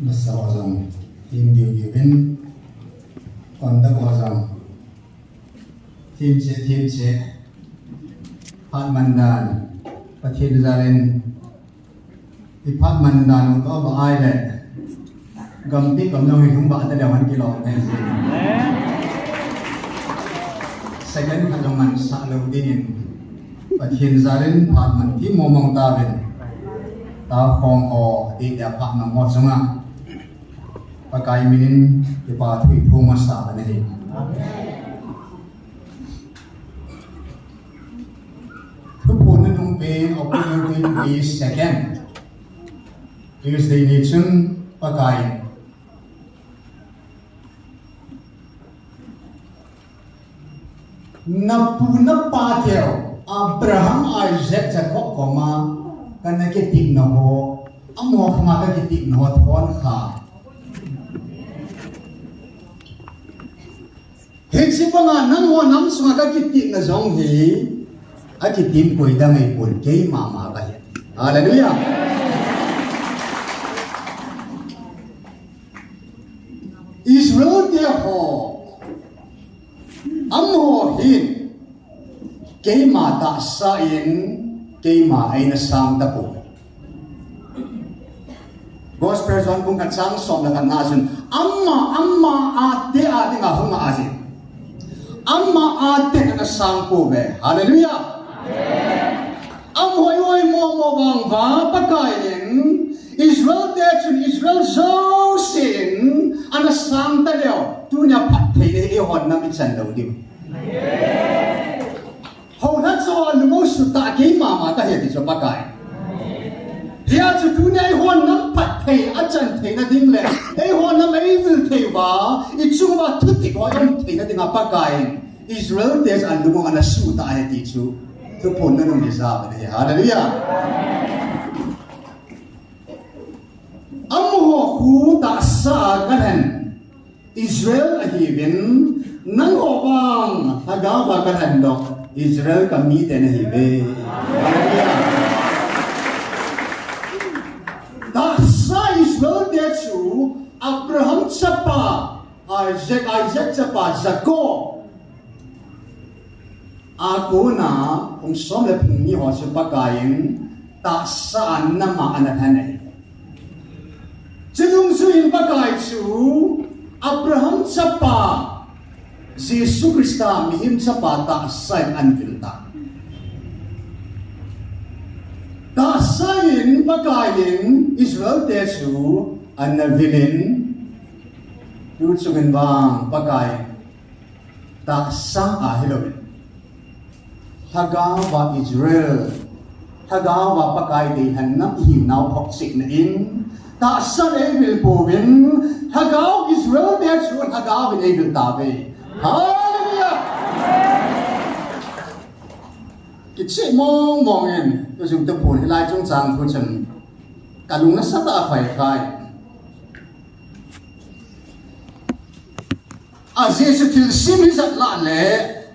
Masawazam team given Kontawazam team che Patmandan Patil Zaren the Patmandan of all the island Gumpi from no Humba the one kilo second Halaman Saludin Patil Zaren Patman Team Momong Davin Tao Hong Ho the Patman Mozuma Pakai minin di bawah itu masa ini. Tupun nung pe opportunity is second. Is the nation pakai. Napu Napate Abraham Isaac Jachob koma karena kitim naho amo kemaga kitim naho thon kha. Heksi mga nangwa nam sumaga kitim na zong hi at kitim ko ida may pun keimama kahi. Hallelujah. Israel therefore amho hin keimata sain keima ay nasang tapo. Gospel zon kung katsang som na kanasun amma ate nga hunga asin. Amma ate na sangpo be. Hallelujah. Amhoy mo bang va pakain Israel techun Israel so sin ana sang ta leo tu nya phat thei e hon nam chan do dim. Ho na so lumo su ta ke mama ta he ti so pakai. Dia chu tu nya e hon nam phat thei a chan thei na ding le. E hon nam e vil thei wa I chu ba thu ti ko yom thei na ding a pakai. Israel there's a lumo ana su ta he ti chu. Tu pun na nung isa ba. Hallelujah. Amho ku ta sa kanan Israel ahibin nang obang hagawa kanan do Israel kami ten hibe. Ta sa Israel dia chu Abraham chapa Isaac chapa Jachob aku na kung som le pingni ho sa pagkain ta saan na maanahanay. Jadung suin bagay su Abraham sapa Jesus Krista mihim sapa ta sain anvilta. Ta sain bagayin Israel tesu anavilin tutsugin bang bagay ta sang ahilawin. Hagawa Israel hagawa bagay di hanap hinaw hoksik na in ta san evil povin hagaw Israel there's one hagaw in evil tabe. Hallelujah. Kitse mongin to sung tepun hilai chung chang thu chen kalung na sata phai khai a jesu til sim hisat la le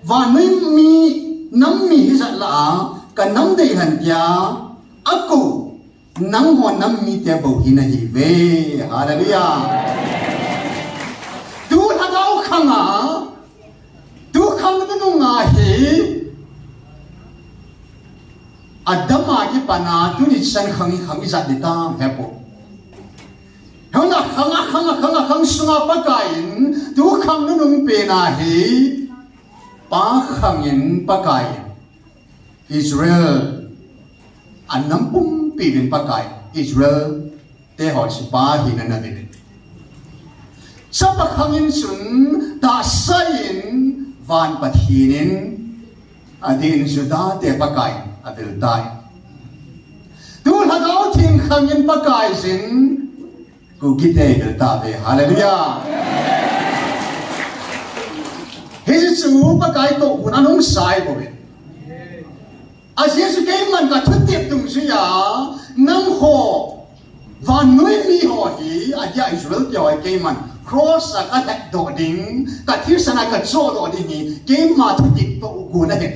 van mi nam mi hisat la ka nam dei han kya aku nang ho nam mi te bo hi na hi ve. Hallelujah. Tu hagaw khanga tu khang nu nga hi adama ki pana tu ni san khangi zat ni ta hepo hona khanga sunga pakain tu khang nu pe na hi pa khangin pakain Israel anampum Pidin pakai Israel te ho si pa hi na nabin. Sa pakhangin sun ta sain van pathinin adin suda te pakai abil tai. Tu hagaw ting khangin pakai sin ku gite bil tabe. Hallelujah. Hisi su pakai to unanong sai bo. As kay man ka thutip tung siya nang ho van nui mi ho hi aja Israel kyo kay man cross sa katak do ding ka thir sana ka cho do ding hi kay ma thutip to ku na he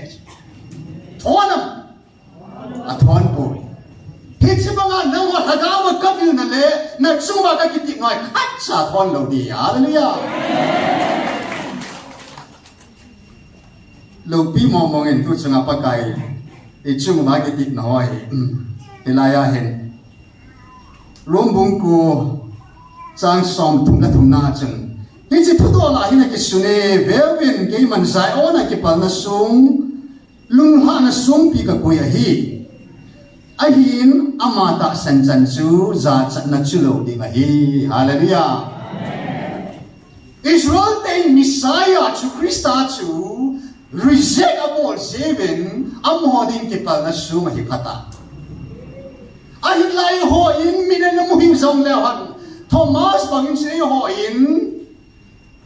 thonam a thon po hit sa mga nang ho hagawa ka view na le na chunga ka kitip noi khat cha thon lo di hallelujah lo pi mo mo ngin tu chunga pa kai e chunga kitip noi elaya hen rom bung ko chang som thum na chung hi chi thu do la hi na ki sune velvin ke man sai ona ki pal na sung lung ha na sung pi ka ko ya hi ahin amata sanjan chu za chat na chu lo ding hi hallelujah Israel te Messiah chu Christa chu reject abol seven amodin ki pal na sung hi khata ahin lai ho in minan na muhim zong lewan Thomas bangin sei ho in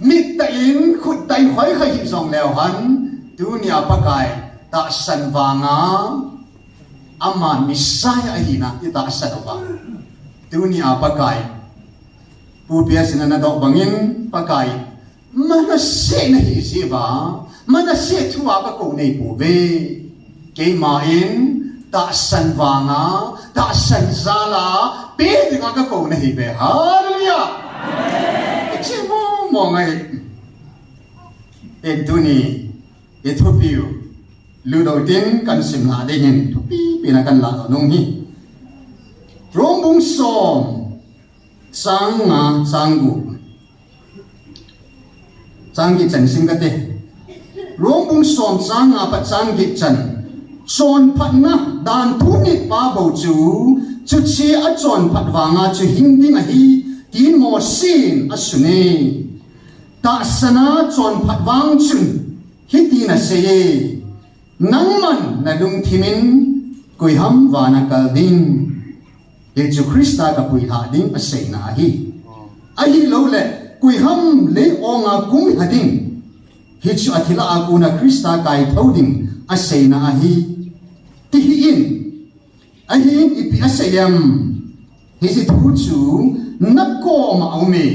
mit ta in khut tai khoi khai hi zong lewan dunia pakai ta san wanga ama Messiah ahina ita sanova dunia pakai pu pia sinana dok bangin pakai mana se na hi siwa mana se thua ka ko nei pu ve ke ma in ta san wanga ta san zala pe dinga ka ko nei ve hallelujah che mo ngai duni Ethiopia ludo tin kan sim na de hin tupi pina kan la nong hi rong bung som sang gi chen sim ka te rong bung som sang pa sang gi chen chon phat na dan thu ni pa bo chu chi a chon phat wanga chu hing ding a hi tin mo sin a sune ta sana chon phat wang chun hi tin a se nangman na lung thimin koi ham wa na kal ding Yesu Krista ka pui ha ding a sei na hi ahi lo le koi ham le onga kum ha ding hi chu athila aguna Krista kai thoding a sei na hi ti hi in ahi ipi a seyam hi si thu chu na ko ma au me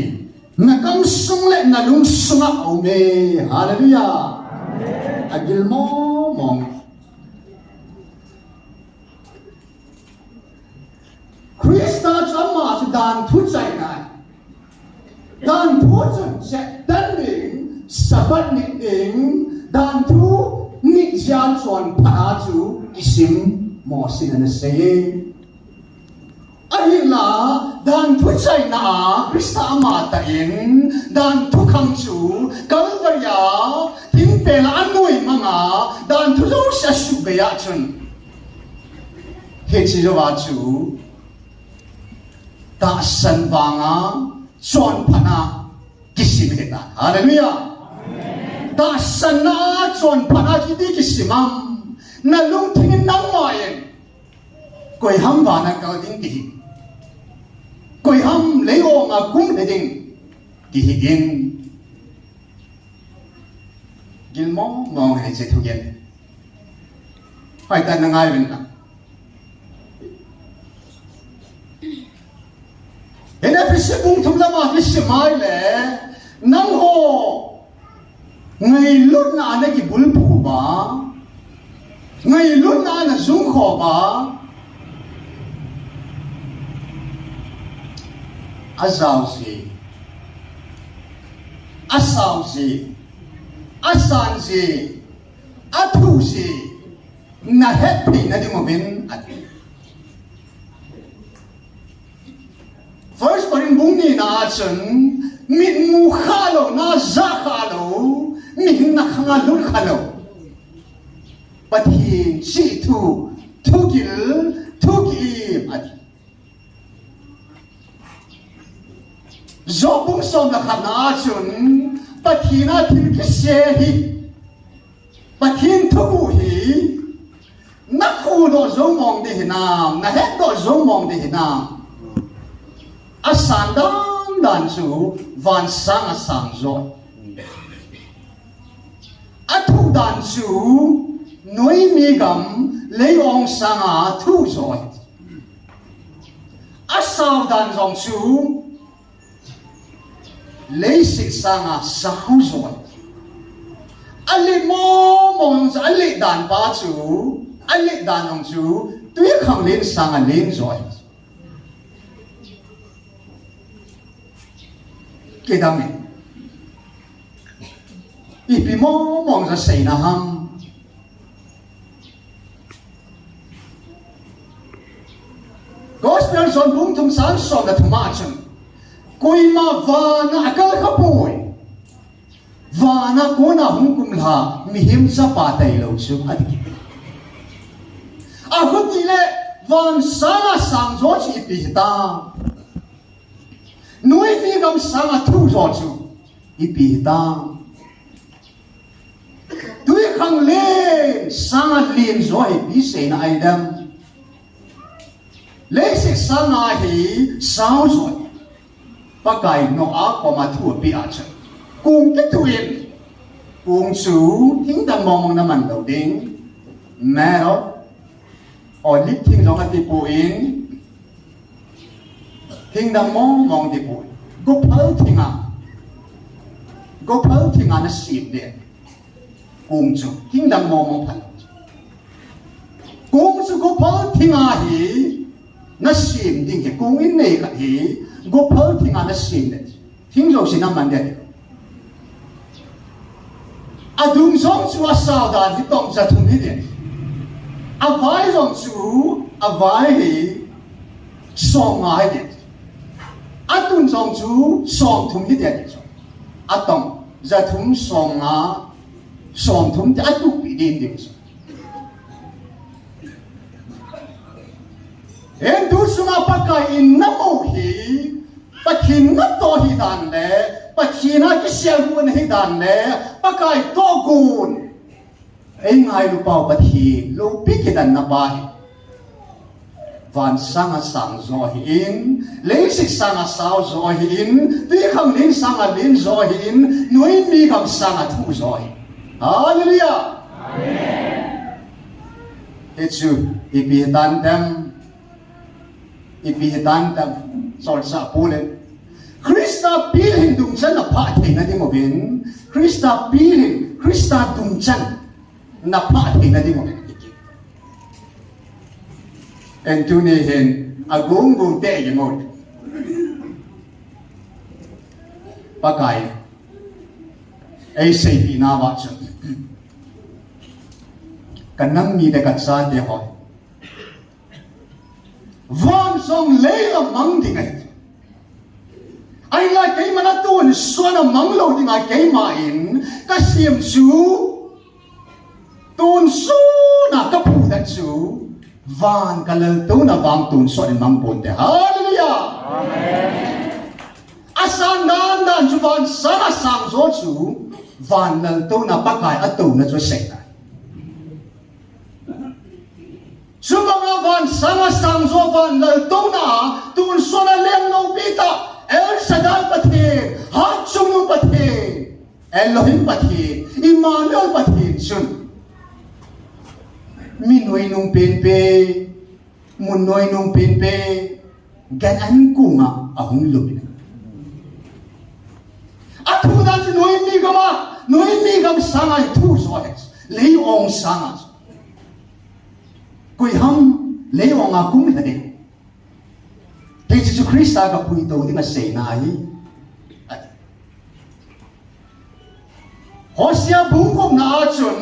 na kam sung le na lung sunga au me hallelujah agil mo mong Krista chama chu dan thu chai na dan thu chun se dan ding sabat ni ding dan thu ni jian chuan pha chu isim mo sin na se ahila dan thu chai na Krista ma ta in dan thu khang chu kalvaria tin pe la anui manga dan thu lo sha shu be ya chun he chi jo wa chu ta san wanga chon phana kisim heta hallelujah ta san na chon phana ki di kisimam na lung thing nang mayen koi ham wa na ka ding ki koi ham le o nga kum de ding ki hin gilmo mong he che thugen phải ta nang ai wen na ena pisi bung thum lama pisi mai le nang ho ngai lut na na ki bul pu ba ngai lut na na zung kho ba azau si asau si asan si athu si na happy na di mo bin at first parin bung ni na chun mit mu khalo na za khalo mi na khanga lul khalo pathin si thu gil thu ki at zo bung som la khana chun pathina thil ki se hi pathin thu hi na khu do zo mong de hinam na het do zo mong de hinam asan dan chu van sang asang zo athu dan chu noi mi gam leong sanga thu zo asaw dan zong chu lấy sự sang sao rồi ali mo mong ali đàn ba chú ali đàn ông chú tuyết không lên sang lên rồi cái đam mê ipi mong ra say na ham gospel son bung thum san son da thuma chun keima va na akal khapoi va na ko na hum kum la mi him sa pa tai lo chu adiki a khuti le van sana sang zo chi pi ta nuôi mi gam sang a thu zo chu ipi ta đuôi khang lên sang a liền zo ipi se na ai dam lấy sức sang a hi sao rồi bắt cái nó ác của mà thu bị ác chứ cùng cái thuyền cùng chú thính đàn mong năm mình đầu tiên mẹ đó ở lít thính giống cái tipu in thính đàn mong tipu go phơi thính à nó xịt đấy cùng chú thính đàn mong phải cùng chú go phơi thính à hi nó xịt đi cái cùng in này cái hi go phơi thính à nó xịt đấy thính rồi xin năm mình đấy dung giống chú sao đàn thì tổng ra thùng hết đấy vai giống chú vai thì song ai đấy dung giống chú song thùng hết đấy tổng ra thùng song thùng thì dung bị điên đấy em tu suna pakai in Napu hi pakin na to hi dan le pakina ki siagun hi dan le pakai to gun ei ngai lu pau pathi lu pi ki dan na ba van sang zo hi in le sik sang sao zo hi in ti khang ling sang lin zo hi in noi mi kam sang thu zo hi hallelujah amen echu ipi dan dem ipihitan tam sol sa pulen Krista pilhin dungchan na Napate na di mo bin Krista dungchan na Napate na di mo bin en tunihin agunggung te mo pakai ay say pinawa siya kanang ni de katsa de hoy van song lei la mang ding ai la cái mà nó tuôn xuân là mang lâu thì ngài cái mà in cái xiêm chú tuôn su na cái phụ đất chú van cái lời tu na vang tuôn xuân mang bồn thế hallelujah amen asan dan chú van sana sang zo chú van lời tu na bắt cái atu na cho sạch chúng ta van sama sang zo van lời tu na tuôn xuân là lên lâu bita El Shaddai Pathe, Hachung Pathe, Elohim Pathe, Emmanuel Pathe, Sun. Minoi nung penpe, munoi nung penpe, ganan kunga ahong lubin. At hudan si noi mi gam sangay tu sohex, leong sangas. Kuy ham leong akong hadi. Jesus Christ aga po ito di masay na ay Hosea bungkong na atsun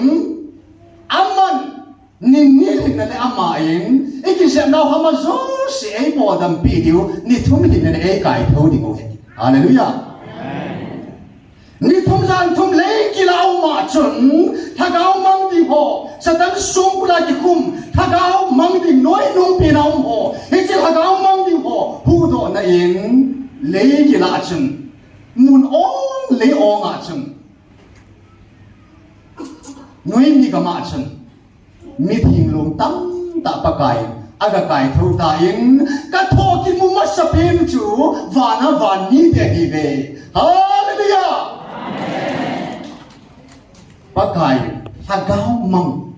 aman ninilin na amain ikisya na hamazo si ay po adang video ni tumilin na ay kahit ho di mo hallelujah ni tumsan tumlay kilaw matsun tagaw mang di ho sa tang sung kula di kum tagaw mang di noy nung pinaw ho ikil tagaw mang di ho hudo na in lay kila chun mun ong lay ong chun noy mi kama chun mi thing lung tam ta pakay aga kay thu ta in ka thoki mu masapim chu vana van ni de hi ve hallelujah pakai hagaw mang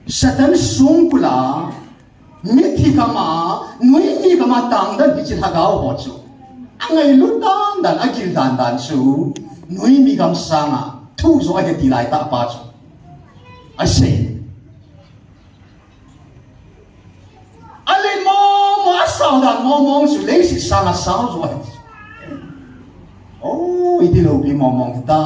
satan sung pula mithi kama nui mi kama tang dan bichil hagaw ho chu angai lutang dan agil dan chu nui mi kam sanga thu zo age tilai ta pa chu ase ale mo asa sao đàn mong sự lấy sự sang là sao rồi ôi đi lâu bị mong ta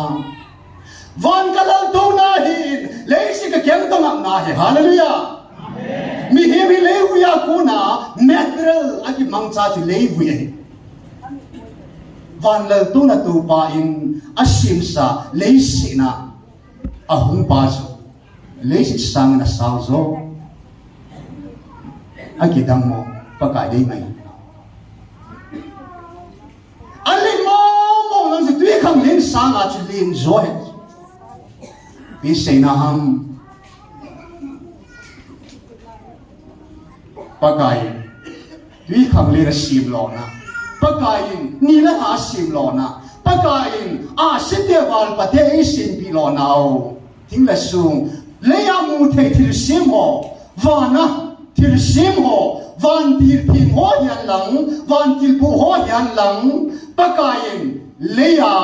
van cái lần tu na hi lấy sự cái kiếm tông ngọc na hi hallelujah mi hi lấy huy aku na material aki mang cha chỉ lấy huy van lần tu na tu pa in asim sa lấy sự na ahung pa so lấy sự sang na sao rồi aki dang mo pakai dei mai ali mo lang se tui khang len sang a chu len zo he bi sei na ham pakai tui khang len sim lo na pakai ni la ha sim lo na pakai a site wal pate e sim pi lo nao thing la sung le ya mu the thil sim ho wa na thil sim ho van til pin ho hian lang van til bu ho hian lang pakain leya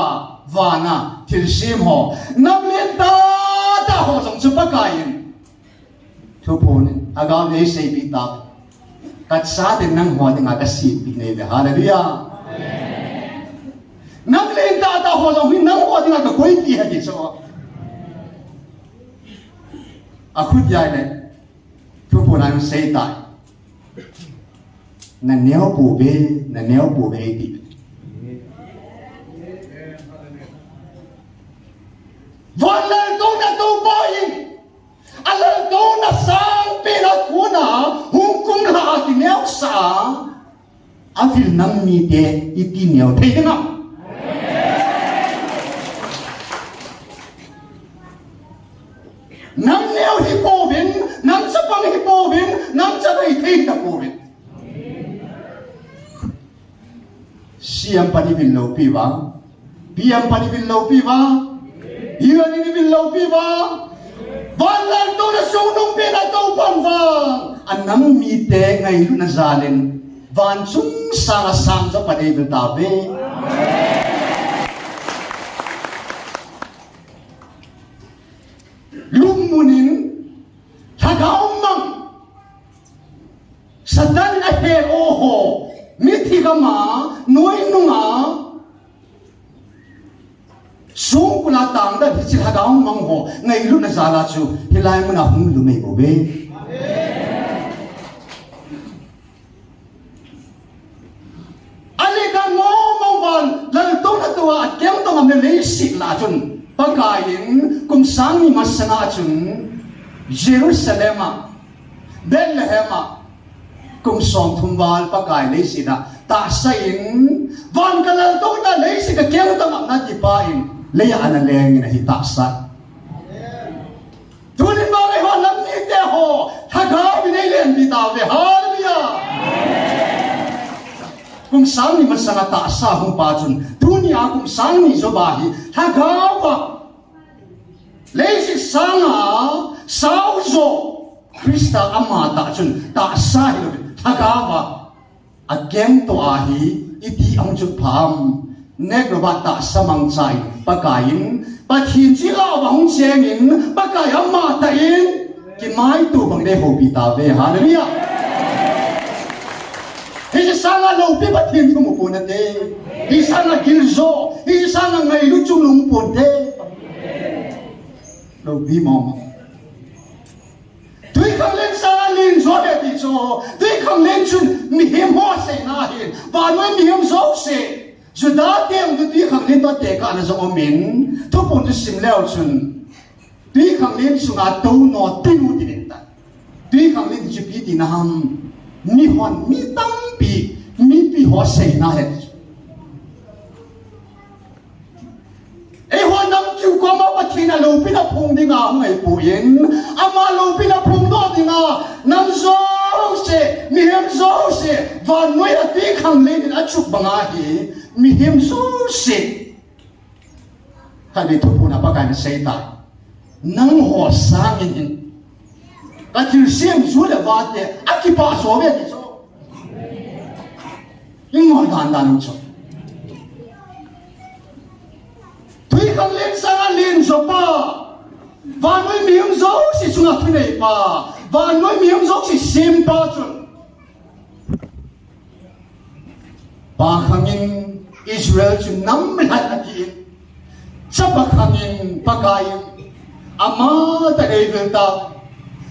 vana til sim ho nam len ta ho song chu pakain thu pon agam le sei bi ta kat sa den nang ho dinga ka si bi ne le hallelujah nam len ta ho song hin nang ho dinga ka koi pi ha ki so akhut yai le thu pon an sei ta Thangneo pu be ti van lan tu na tu boy alan tu na sang pe na ku na hung kum la ti neo sa avil nam ni de iti neo the na nam neo hi po vin nam sa pang hi po vin nam sa dai the na po vin siam pani vil lo pi wa piam pani vil lo pi wa hian ni vil lo pi wa van lan to na sung nung pe na to pan wa anam mi te ngai lu na zalen van sung sa sang so pani vil ta ve lum munin thagau mang sadan na he o ho mi thi kama noi nunga sung kula tang da hi chil hagao mang ho ngai lu na zala chu hilai muna hum lu mei bo be ali ka mo van lan to na to a kem to ngam le sik la chun pakain kum sang ni masanga chun Jerusalem Bethlehem kum song thum wal pakai le sina ta sain van kalal to na le sika kem to ngam na ti pa in le ya ana leng na hi ta sa tunin ba le ho lam ni te ho thaga bi nei len bi ta ve hallelujah kum sang ni masanga ta sa hum pa chun dunia kum sang ni zo ba hi thaga wa le si sanga sao zo Krista amata chun ta sa hi thagawa agem to ahi iti ang chut pham nek ro ba ta samang chai pakain pathin chi la wang chengin pakai amma ta in ki mai tu bang de ho bi ta ve hallelujah hi sanga lo pi pathin thu mo pon te hi sanga gilzo hi sanga ngai lu chung lung pon te lo bi mom tuy không lên xa lên gió đẹp thì cho tuy không lên chun mi hiểm hoa sẽ na hiền và nói mi hiểm dấu sẽ rồi đã đem tuy không lên đó để cả là do mình thu bổn cho sim leo chun tuy không lên chun à đâu nó tiêu đi đến ta tuy không lên chun bị đi nam mi hoàn mi tâm bị hoa sẽ na hiền ai hoa nam kêu có mà bắt khi nào lâu bị nó phun đi ngà ngày bùi yên ama lâu bị nó phun đó đi ngà nam dấu sẽ mi hiểm dấu sẽ và nói là tuy không lên đã chụp bằng ai mi hiểm dấu sẽ cái này thu phun apa cái sẽ tại nang hoa sang in cái chữ xiêm chú là vắt thế aki pa số về thì số nhưng mà đàn đàn số tuy không lên sang lên số ba và nói miếng dấu thì chúng ta thấy này ba và nói miếng dấu thì xem ba chuẩn ba khangin Israel chu nam lan ati chapa khangin pakai ama ta evil ta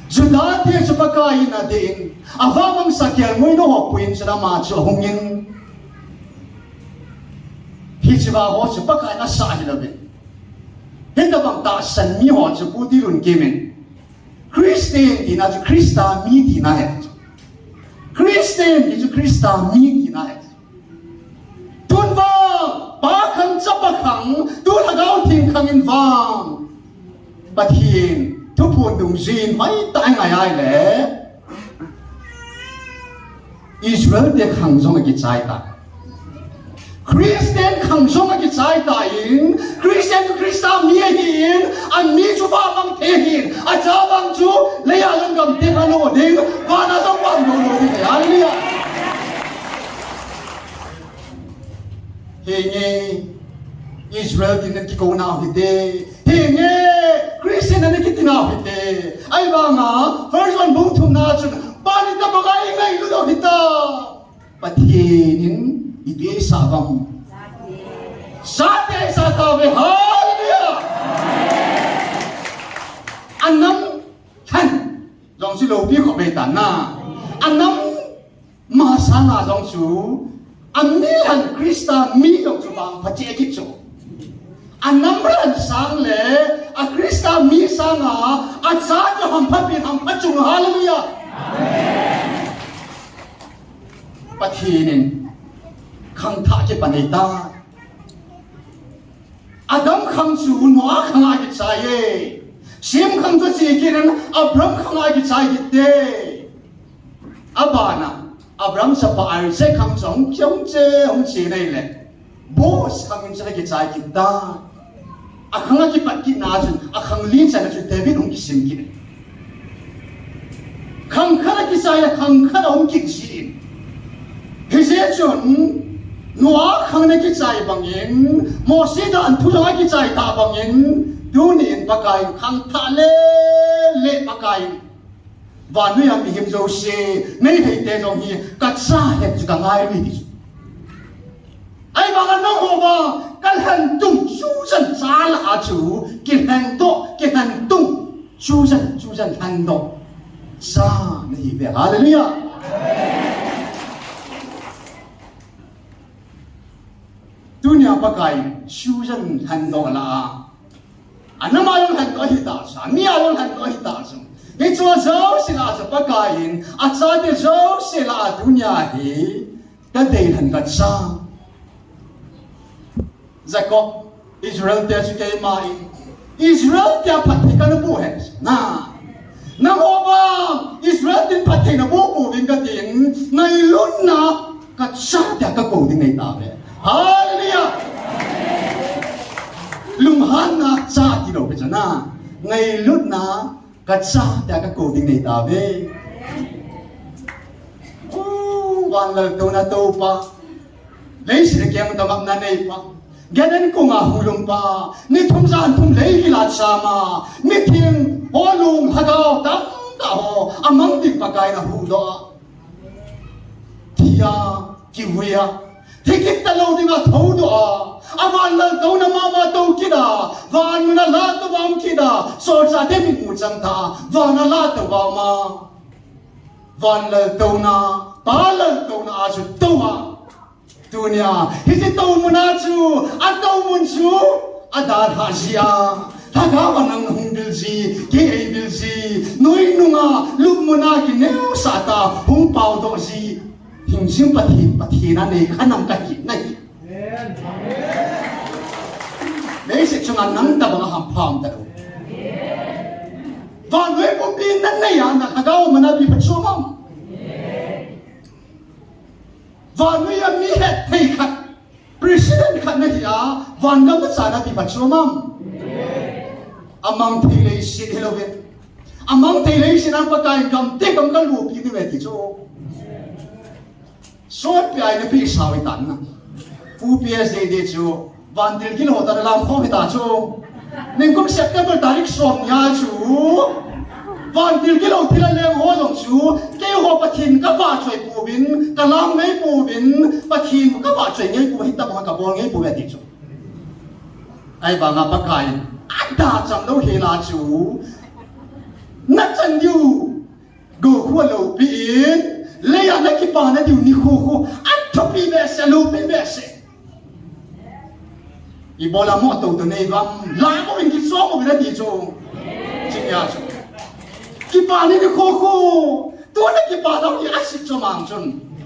Judah dia chapa kai na din avamang sakyal mo no hopuin sa ma chu hungin hi chiba ho chu pakai na sa hilabe henda bang ta san mi ho chu pudi run kemen Christian di na chu Krista mi di na he Christian di chu Krista mi di na he tun vang ba khang chapa khang tu lagao thing khang in vang pathin tu pun dung jin mai tai ngai ai le Israel de khang jong ki chai ta Christian khang jong ki chai ta in Christian tu Krista mi hin an mi chu ba mang the hin a cha bang chu le ya lang gam te ano ding ba na so bang no no ni ya lia he nge Israel din ki ko na hi de he nge Christian na ki tinaw hi de ai ba nga first one bung thum na chu ba ni ta ba ngai ngai lu do hita pathin ide sa bang sa ta ve hallelujah anam than jong si lo bi ko be ta na anam ma sa na jong chu amilan Krista mi jong chu bang pa che ki chu anam ran sang le a Krista mi sang a cha jo ham pha pi ham pha chung hallelujah amen pathinin khang tha ke panai ta Adam khang chu noa khang a ki chai e sim khang chu chi ki ran Abram khang a ki chai ki te abana Abram sa pa Isaac khang chong kyong che hong chi nei le boss khang in sa ki chai ki ta a khang a ki pat ki na chu a khang li cha na chu David hong ki sim ki khang khana ki chai khang khana hong ki chi he se chun Noa khang na ki chai bangin Moses da an thu la ki chai ta bangin du ni in pakai khang tha le pakai wa nu ya mi him jo se nei thei te jong hi ka cha he chu ka ngai ri ti ai ba ga no ho ba kal han tung chu san cha la chu ki han tung chu san han do sa nei be hallelujah dunia pakai Susan hando la anama yung hando hita sa niya yung hando hita sa ito zao sila sa pagkain at sa ati zao sila dunia hi kadailan kat sa Jachob Israel tiya si keimama Israel tiya pati ka na buhes na nangobang Israel din pati na bububing kating ngayon na kat sa tiya kakoding na itabi Hallelujah! Lumhan na sa atin o na ngayon na katsa tiya ka koding na itabi. Wangal to na to pa. Lay sila kaya tamam na na pa. Ganan ko nga hulong pa. Ni saan tum lay hilat sama. Ni ting holong hagaw tam taho. Amang di pagay na hudo. Tiya, kiwaya. Hikit talaw di nga tao doa. Awan lang daw na mama daw kita. Van mo na lahat daw ang kita. So sa deming utsang ta. Van na lahat daw ma. Van lang daw na. Palang daw na aso daw ha. Dunia. Hikit daw mo na su. At daw mo su. Adar ha siya. Tagawan ang hundil si. Kaya bil si. Noy nunga. Lug mo na kineo sa ta. Humpaw daw si. Hingsim pati na ne kanam kahit na hi. Nei seksyon nang tabang hampam taro. Van we po pinan na yan nakagawa manabi patsumam. Van we ang mihet hey kat president kat na hiya van gam sana di patsumam. Amang tilay si helowin. Amang tilay si nang pagkain gam tekam kalupi ni weti so. So pi ai na pi sawi tan na pu PSD de chu vandil gil hota lam kho hita chu ning kum September tarik som ya chu van til kilo thila leng ho long chu ke ho pathin ka ba choi pu bin ka lam ngai pu bin pathin ka ba choi ngai pu hi ta ma ka bo ngai pu ve ti chu ai ba nga pa kai ada cham lo he la chu na chan yu go khu lo pi in le ya na ki pa na diu ni khu at to pi be se lo pi be se i bola mo to nei gam la mo in ki so mo bi ti chu ching ya chu ki pa ni khu to na ki pa da ki asik cho mang chun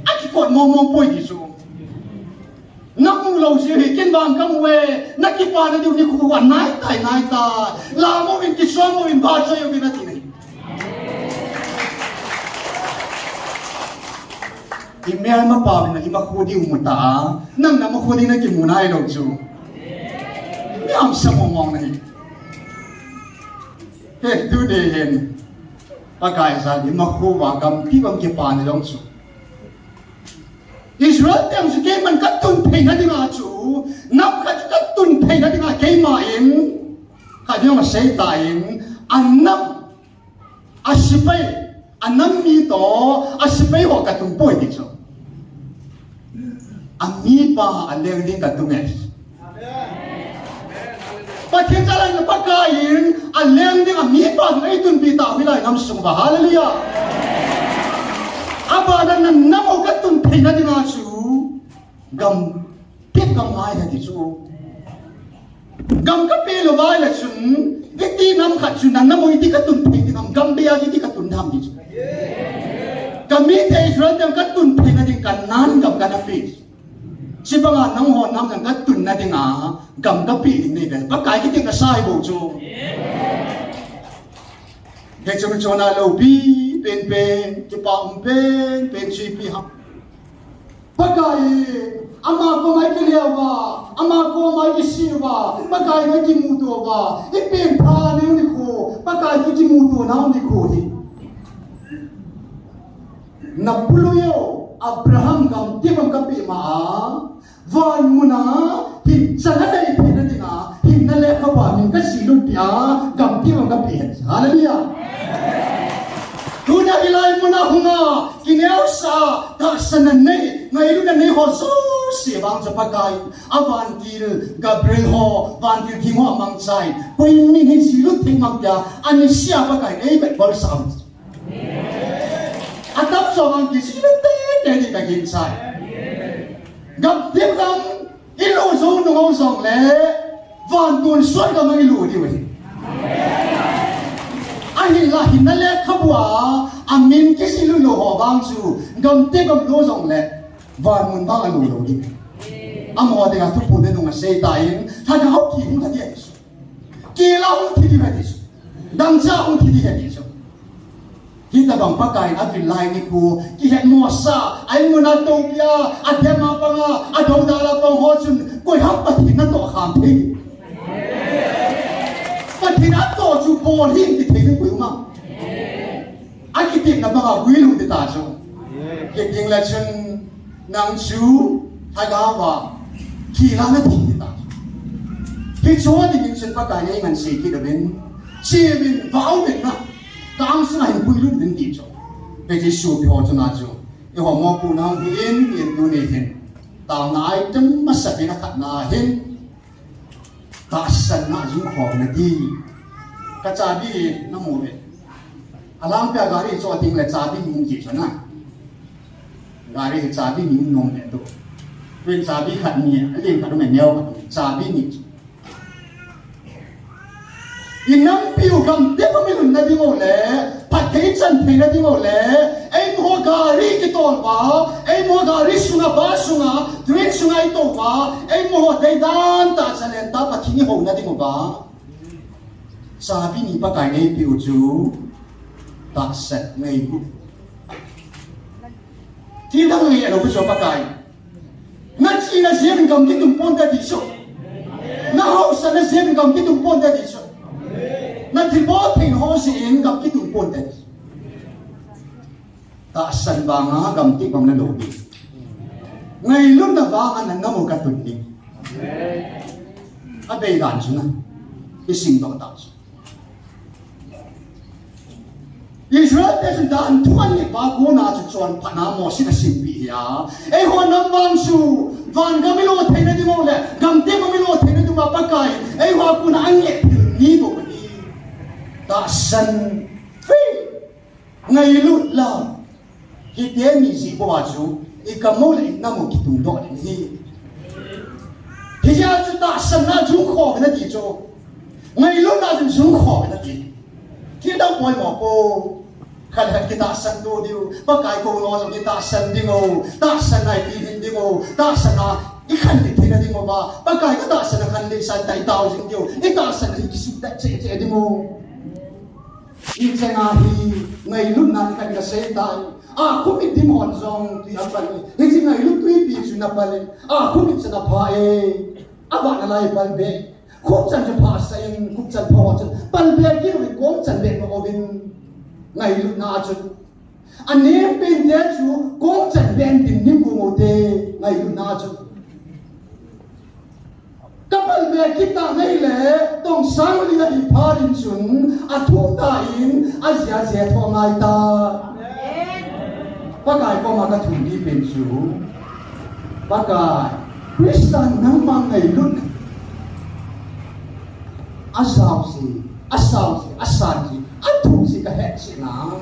a ki ko mo poi ti chu Napu lâu xí thì kiến bằng cam về nát kí pa nó điều đi khu quan nai ta là một mình kí xóa một mình ba chơi ở bên này thì mẹ mà pa bên này mà khu đi một ta nâng nằm mà khu đi nó kí muốn ai đâu chú mẹ ông sao mong này hết thứ đề hiện ba cái sao thì mà khu và cầm kí bằng kí pa này đâu chú Israel tiang si kay man katun pay na dinga chu nap katun pay na dinga kay main kanya ma say tayin anam asipay anam nito asipay ho katun poy di chu ami pa aleng din katun es pathin jalan na pagkain aleng din ami pa ngay tun bita hilay nam sung ba hallelujah Abada na namo katun pay na dinga chu gam tiếp gam ai là thì chu gam cái pe lo vai là chun iti nam khat chun namo iti katun pay di nam gam bia iti katun tham di chu kami te Israel yang katun pay na din kanan gam kana pe sibanga nang ho nam yang katun na dinga gam ka pe ni be ba kai ki ka sai bo chu ke chum chona lo bi pen ti pa pen chi pi ha pakai ama ko mai ke lewa ama ko mai ke siwa pakai mai ki mutu wa pen pha ni ko pakai ki mutu na ni ko hi Napu yo Abraham gam ti bang ka pi ma van muna hi chana dai pe na dinga hi na le kha ba min ka si lu pia gam ti bang ka pi hallelujah Tuna ilai muna hunga kineu sa ta sanan nei ngai lu na nei ho so se bang cha pakai avantil Gabriel ho vantil thingwa mang chai poi mi ni si lu thing mang ya ani sia pakai ei bet bol sam atap so bang ki si lu te ni ka kin chai gam tim gam ilu so nu ngong song le van tun soi ga mang ilu di we ahin la hin na le khabwa amin ki silu lo ho bang chu gam te gam lo jong le van mun bang alu lo di amo de ga thu pu de nong se ta in tha ga hau ki hu ta di su ki la hu thi di ba di su dang cha hu thi di di su ki ta bang pa kai a vil lai ni ku ki het mo sa ai mun na to pia a the ma pa nga a thong da la pang ho chun koi hap pa thi na to kham thi thì đã tổ chức bồi hin thì thấy được không mà anh cái tiền là bao quý luôn thì ta cho cái tiền là chân năng chú hay là và khi là nó thì ta cái số thì những chuyện bắt cái này mình sẽ khi được đến chia mình vào mình mà càng sẽ là quý luôn đến đi cho cái gì số thì họ cho nó cho cái họ mua phụ năng hiến hiến đồ này hiến tao nói chấm mà sẽ bị nó khát na hiến ta sân na chúng họ này đi cái cha bi nó mua về alam pe gari cho ting le cha bi mung ji chana gari cha bi mung nong le to wen cha bi khat ni len khat me neo cha bi ni inam piu gam te pa mi hun na di mo le pat thei chan thei na di mo le ei mo gari ki tol ba ei mo gari sunga ba sunga twin sunga I to ba ei mo dei dan ta cha le ta pa thi ho na di mo ba sabi ni pa kai nei piu chu ta set nei bu ti dang ngai lo so pa kai na chi na sim gam ki tum pon da di so na ho sa na sim gam ki tum pon da di so na thi bo thing ho si in gam ki tum pon da di ta san ba nga gam ki bang na lo di ngai lun na ba an na mo ka tun ni a bei gan chu na i sing do ta Israel te sun dan thuan ni ba ko na chu chuan phana mo sin sin pi ya ei ho nam bang su van gamilo theina di mo le gam te gamilo theina du ba pakai ei ho ku na ang le ni bo ni ta san fi ngai lut la hi te mi si bo wa chu I kamo le na mo ki tung do ni hi ya chu ta san na chung kho na di chu ngai lut na chung kho na di ki da boy mo ko kalian kita san do diu pakai ko no kita san dingo ta san nai pi hin dingo ta san na ikan di thina dingo ba pakai ka ta san kan di san tai tao jing diu I ta san di su ta che che dingo I chenga hi ngai lu na kan ka sei tai a khu mi di mon zong ti apal ni ji ngai lu tui pi su na pale a khu mi chana pha e ava na lai pal be khu chan cha pha sai khu chan pha chan pal be ki ri kom chan be no ovin ngày lúc nào chứ anh em bên thế chú cũng chẳng đen tìm những của một thế ngày lúc nào chứ các bạn bè kita ngay lẽ tông sáng đi là đi phá đi chúng thu ta in giá giá thọ ngay ta bác ai có mà cái thủ đi bên chú bác ai Christian nắng mang ngày lúc sao gì thu gì cái hệ gì nào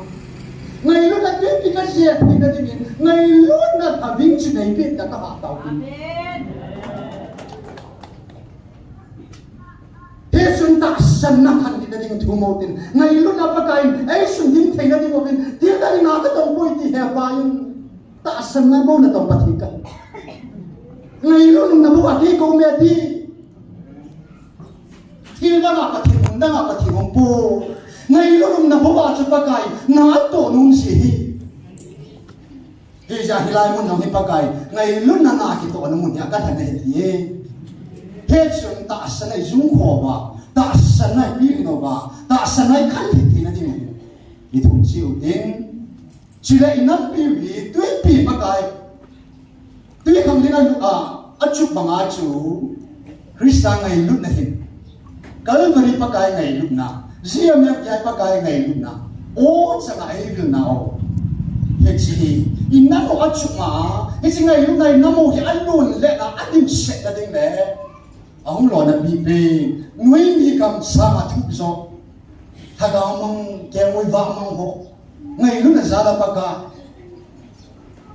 ngày lúc là tuyết thì cái gì thì cái gì ngày lúc là thà vinh chuyện này biết là các bạn tàu đi thế xuân ta sân năm hành thì cái gì thu một tiền ngày lúc là bác cái ấy xuân dính thấy cái gì một tiền thì cái gì nào cái đồng bôi thì hẹp vai ta sân năm bốn là đồng bát thì cái ngày lúc là bố thì cô mẹ thì cái nào cái thì muốn đang cái thì muốn bố ngày lúc na bố bà cho bác cái na tổ nung gì thì giờ thì lại muốn nói bác cái ngày lúc na thì tổ nung muốn nhà cái thằng này gì thế chuyện ta sẽ này dung khổ mà ta sẽ này biết nó mà ta sẽ này khăn thì nó đi thùng chịu đến chỉ là nắp vì tuyết bị bác cái tuyết không đến anh chụp bằng ai chú Christian ngày lúc này Calvary bác cái ngày lúc nào GMFDI pakai ngai lu na o changa ai vil na o he chi in na mo achuma he chi ngai lu ngai na mo hi an nun le na adim se da ding le ahum lo na bi pe nui mi kam sa ma thu zo tha ga mong ke ngoi va mong ho ngai lu na za la paka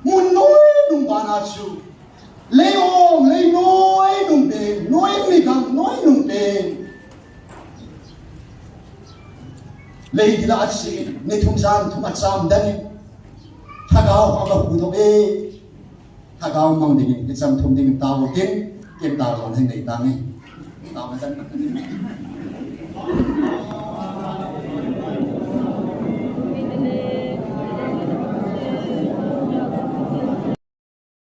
mun noi nung ba na chu le o le noi nung pe noi mi kam noi nung pe lấy đi là gì nên thùng giang thùng mặt sam đây thà gạo họ gặp cụ thọ thà gạo mong đi cái trăm thùng đi tao một tiếng kiếm tao còn hình này tao này tao mới